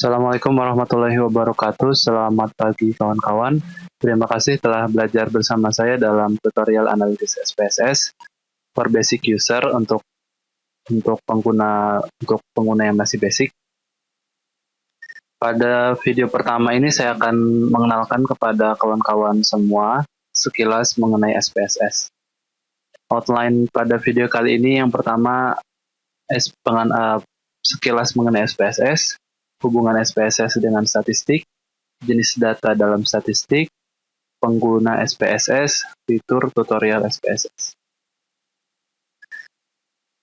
Assalamualaikum warahmatullahi wabarakatuh. Selamat pagi kawan-kawan. Terima kasih telah belajar bersama saya dalam tutorial analisis SPSS for basic user untuk pengguna yang masih basic. Pada video pertama ini saya akan mengenalkan kepada kawan-kawan semua sekilas mengenai SPSS. Outline pada video kali ini yang pertama sekilas mengenai SPSS, hubungan SPSS dengan statistik, jenis data dalam statistik, pengguna SPSS, fitur tutorial SPSS.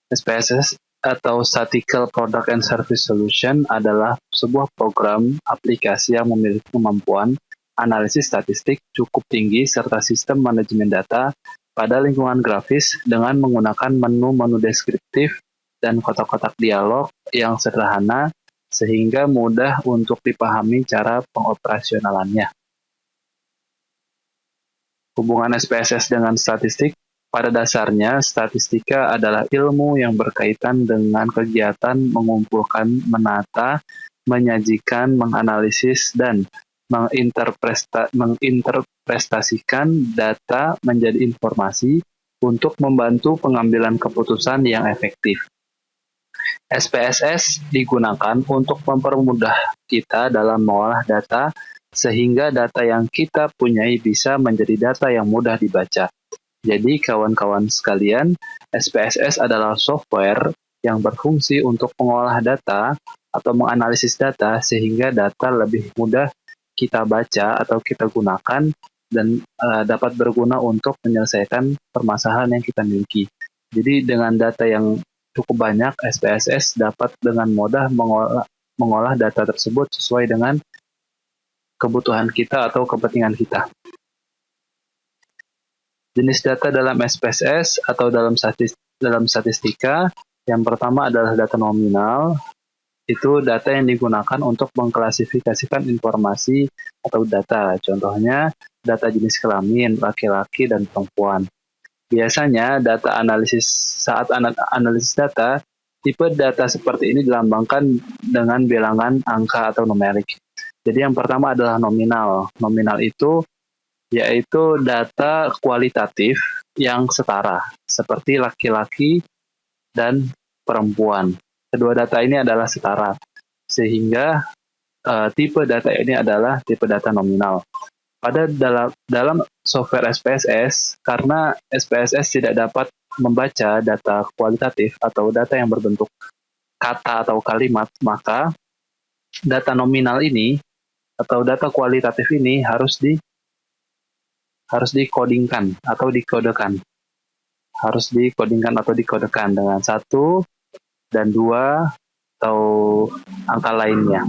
SPSS atau Statistical Product and Service Solution adalah sebuah program aplikasi yang memiliki kemampuan analisis statistik cukup tinggi serta sistem manajemen data pada lingkungan grafis dengan menggunakan menu-menu deskriptif dan kotak-kotak dialog yang sederhana sehingga mudah untuk dipahami cara pengoperasionalannya. Hubungan SPSS dengan statistik, pada dasarnya statistika adalah ilmu yang berkaitan dengan kegiatan mengumpulkan, menata, menyajikan, menganalisis, dan menginterpretasikan data menjadi informasi untuk membantu pengambilan keputusan yang efektif. SPSS digunakan untuk mempermudah kita dalam mengolah data sehingga data yang kita punyai bisa menjadi data yang mudah dibaca. Jadi kawan-kawan sekalian, SPSS adalah software yang berfungsi untuk mengolah data atau menganalisis data sehingga data lebih mudah kita baca atau kita gunakan dan dapat berguna untuk menyelesaikan permasalahan yang kita miliki. Jadi dengan data yang cukup banyak, SPSS dapat dengan mudah mengolah data tersebut sesuai dengan kebutuhan kita atau kepentingan kita. Jenis data dalam SPSS atau dalam statistika, yang pertama adalah data nominal. Itu data yang digunakan untuk mengklasifikasikan informasi atau data. Contohnya, data jenis kelamin, laki-laki, dan perempuan. Biasanya, saat analisis data, tipe data seperti ini dilambangkan dengan bilangan angka atau numerik. Jadi yang pertama adalah nominal. Nominal itu yaitu data kualitatif yang setara, seperti laki-laki dan perempuan. Kedua data ini adalah setara, sehingga tipe data ini adalah tipe data nominal. Pada dalam software SPSS, karena SPSS tidak dapat membaca data kualitatif atau data yang berbentuk kata atau kalimat, maka data nominal ini atau data kualitatif ini harus dikodingkan atau dikodekan. Harus dikodingkan atau dikodekan dengan 1 dan 2 atau angka lainnya.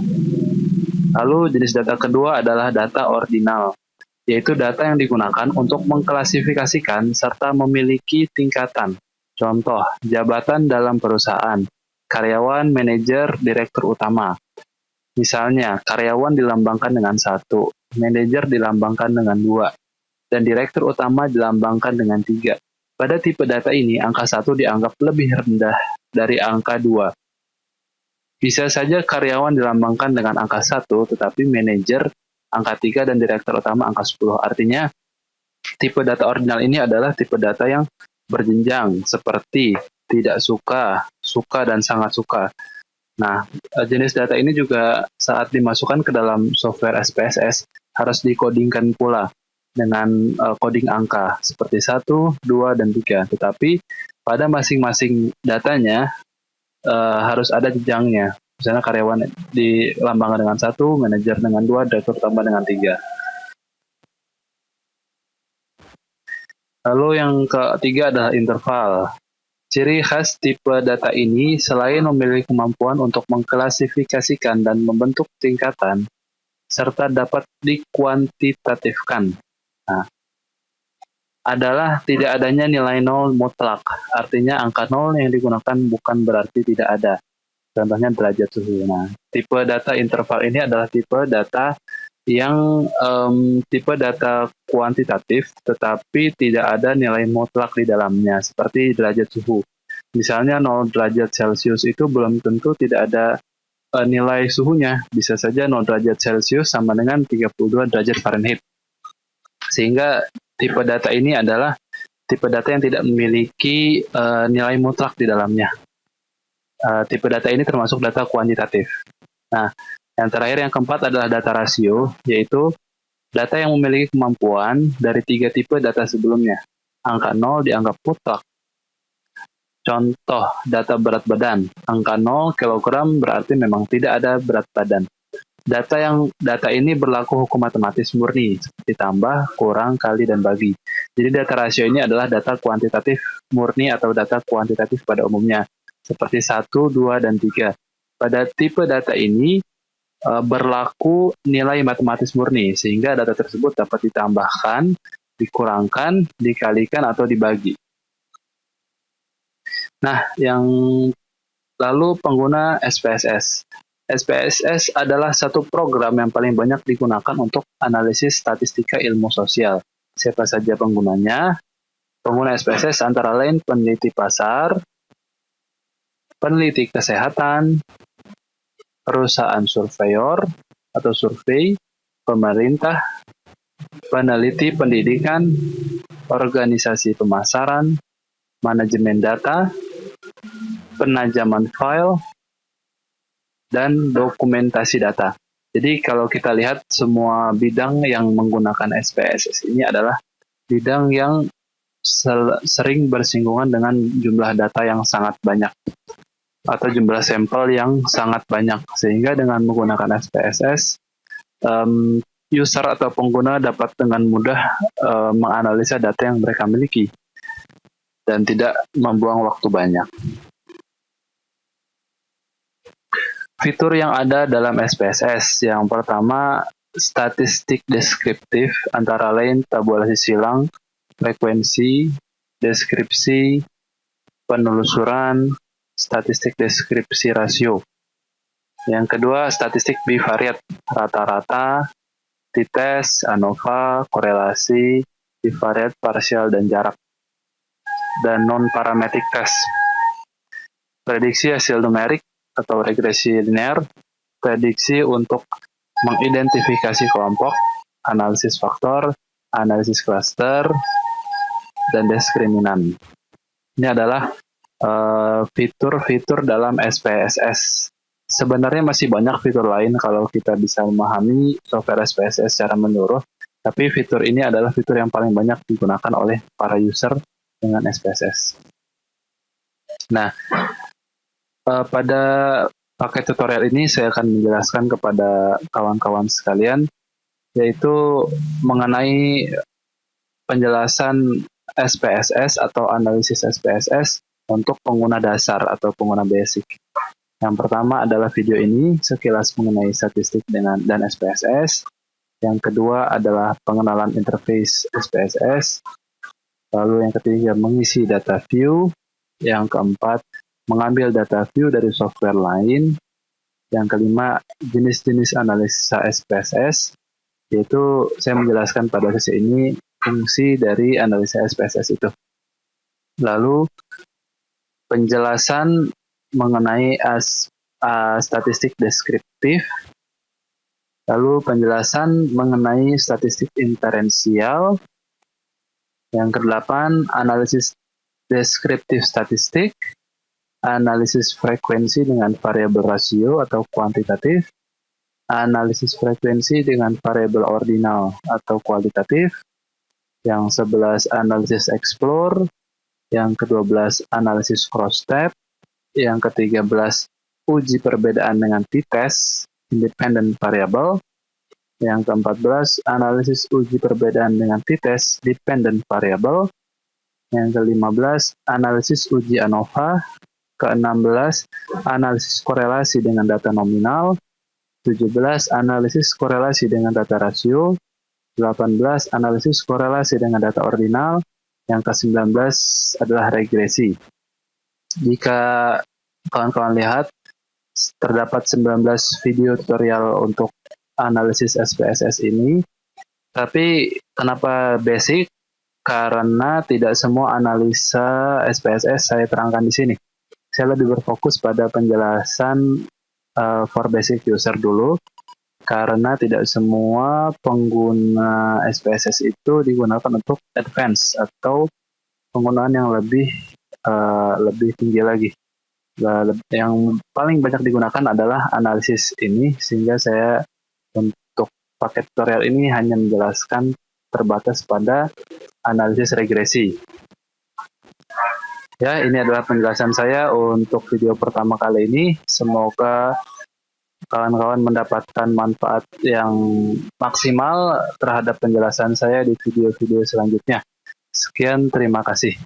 Lalu jenis data kedua adalah data ordinal, yaitu data yang digunakan untuk mengklasifikasikan serta memiliki tingkatan. Contoh, jabatan dalam perusahaan, karyawan, manajer, direktur utama. Misalnya, karyawan dilambangkan dengan 1, manajer dilambangkan dengan 2, dan direktur utama dilambangkan dengan 3. Pada tipe data ini, angka 1 dianggap lebih rendah dari angka 2. Bisa saja karyawan dilambangkan dengan angka 1, tetapi manajer angka 3 dan direktur utama angka 10. Artinya, tipe data ordinal ini adalah tipe data yang berjenjang, seperti tidak suka, suka, dan sangat suka. Nah, jenis data ini juga saat dimasukkan ke dalam software SPSS harus dikodingkan pula dengan coding angka seperti 1, 2, dan 3. Tetapi pada masing-masing datanya harus ada jenjangnya. Misalnya karyawan dilambangkan dengan 1, manajer dengan 2, direktur utama dengan 3. Lalu yang ketiga adalah interval. Ciri khas tipe data ini selain memiliki kemampuan untuk mengklasifikasikan dan membentuk tingkatan, serta dapat dikuantitatifkan. Nah, adalah tidak adanya nilai nol mutlak. Artinya angka nol yang digunakan bukan berarti tidak ada. Contohnya derajat suhu. Nah, tipe data interval ini adalah tipe data yang tipe data kuantitatif, tetapi tidak ada nilai mutlak di dalamnya, seperti derajat suhu. Misalnya 0 derajat Celcius itu belum tentu tidak ada nilai suhunya bisa saja 0 derajat Celcius sama dengan 32 derajat Fahrenheit. Sehingga tipe data ini adalah tipe data yang tidak memiliki nilai mutlak di dalamnya. Tipe data ini termasuk data kuantitatif. Nah, yang terakhir, yang keempat adalah data rasio, yaitu data yang memiliki kemampuan dari 3 tipe data sebelumnya. Angka 0 dianggap mutlak. Contoh data berat badan, angka 0 kg berarti memang tidak ada berat badan. Data ini berlaku hukum matematis murni, seperti tambah, kurang, kali, dan bagi. Jadi data rasio ini adalah data kuantitatif murni atau data kuantitatif pada umumnya, seperti 1, 2, dan 3. Pada tipe data ini berlaku nilai matematis murni, sehingga data tersebut dapat ditambahkan, dikurangkan, dikalikan, atau dibagi. Nah, yang lalu pengguna SPSS. SPSS adalah satu program yang paling banyak digunakan untuk analisis statistika ilmu sosial. Siapa saja penggunanya? Pengguna SPSS antara lain peneliti pasar, peneliti kesehatan, perusahaan surveyor atau survei, pemerintah, peneliti pendidikan, organisasi pemasaran, manajemen data, penajaman file, dan dokumentasi data. Jadi kalau kita lihat semua bidang yang menggunakan SPSS ini adalah bidang yang sering bersinggungan dengan jumlah data yang sangat banyak atau jumlah sampel yang sangat banyak, sehingga dengan menggunakan SPSS user atau pengguna dapat dengan mudah menganalisa data yang mereka miliki dan tidak membuang waktu banyak. Fitur yang ada dalam SPSS, yang pertama statistik deskriptif, antara lain tabulasi silang, frekuensi, deskripsi, penelusuran, statistik deskripsi rasio. Yang kedua statistik bivariat, rata-rata, t-test, ANOVA, korelasi, bivariat parsial dan jarak, dan non-parametric test. Prediksi hasil numerik atau regresi linear, prediksi untuk mengidentifikasi kelompok, analisis faktor, analisis klaster, dan diskriminan. Ini adalah fitur-fitur dalam SPSS. Sebenarnya masih banyak fitur lain kalau kita bisa memahami software SPSS secara menyeluruh, tapi fitur ini adalah fitur yang paling banyak digunakan oleh para user dengan SPSS. Nah, pada paket tutorial ini saya akan menjelaskan kepada kawan-kawan sekalian, yaitu mengenai penjelasan SPSS atau analisis SPSS untuk pengguna dasar atau pengguna basic. Yang pertama adalah video ini, sekilas mengenai statistik dan SPSS. Yang kedua adalah pengenalan interface SPSS. Lalu yang ketiga, mengisi data view. Yang keempat, mengambil data view dari software lain. Yang kelima, jenis-jenis analisa SPSS, yaitu saya menjelaskan pada sesi ini fungsi dari analisa SPSS itu. Lalu penjelasan mengenai statistik deskriptif, lalu penjelasan mengenai statistik inferensial. Yang kedelapan, analisis deskriptif statistik, analisis frekuensi dengan variabel rasio atau kuantitatif, analisis frekuensi dengan variabel ordinal atau kualitatif. Yang 11, analisis explore. Yang ke-12, analisis cross-step. Yang ke-13, uji perbedaan dengan t-test, independent variable. Yang ke-14, analisis uji perbedaan dengan t-test, dependent variable. Yang ke-15, analisis uji ANOVA. Ke-16, analisis korelasi dengan data nominal. 17, analisis korelasi dengan data rasio. 18, analisis korelasi dengan data ordinal. Yang ke-19 adalah regresi. Jika kawan-kawan lihat, terdapat 19 video tutorial untuk analisis SPSS ini. Tapi kenapa basic? Karena tidak semua analisa SPSS saya terangkan di sini. Saya lebih berfokus pada penjelasan for basic user dulu, karena tidak semua pengguna SPSS itu digunakan untuk advance atau penggunaan yang lebih tinggi lagi. Yang paling banyak digunakan adalah analisis ini, sehingga saya untuk paket tutorial ini hanya menjelaskan terbatas pada analisis regresi. Ya, ini adalah penjelasan saya untuk video pertama kali ini. Semoga kawan-kawan mendapatkan manfaat yang maksimal terhadap penjelasan saya di video-video selanjutnya. Sekian, terima kasih.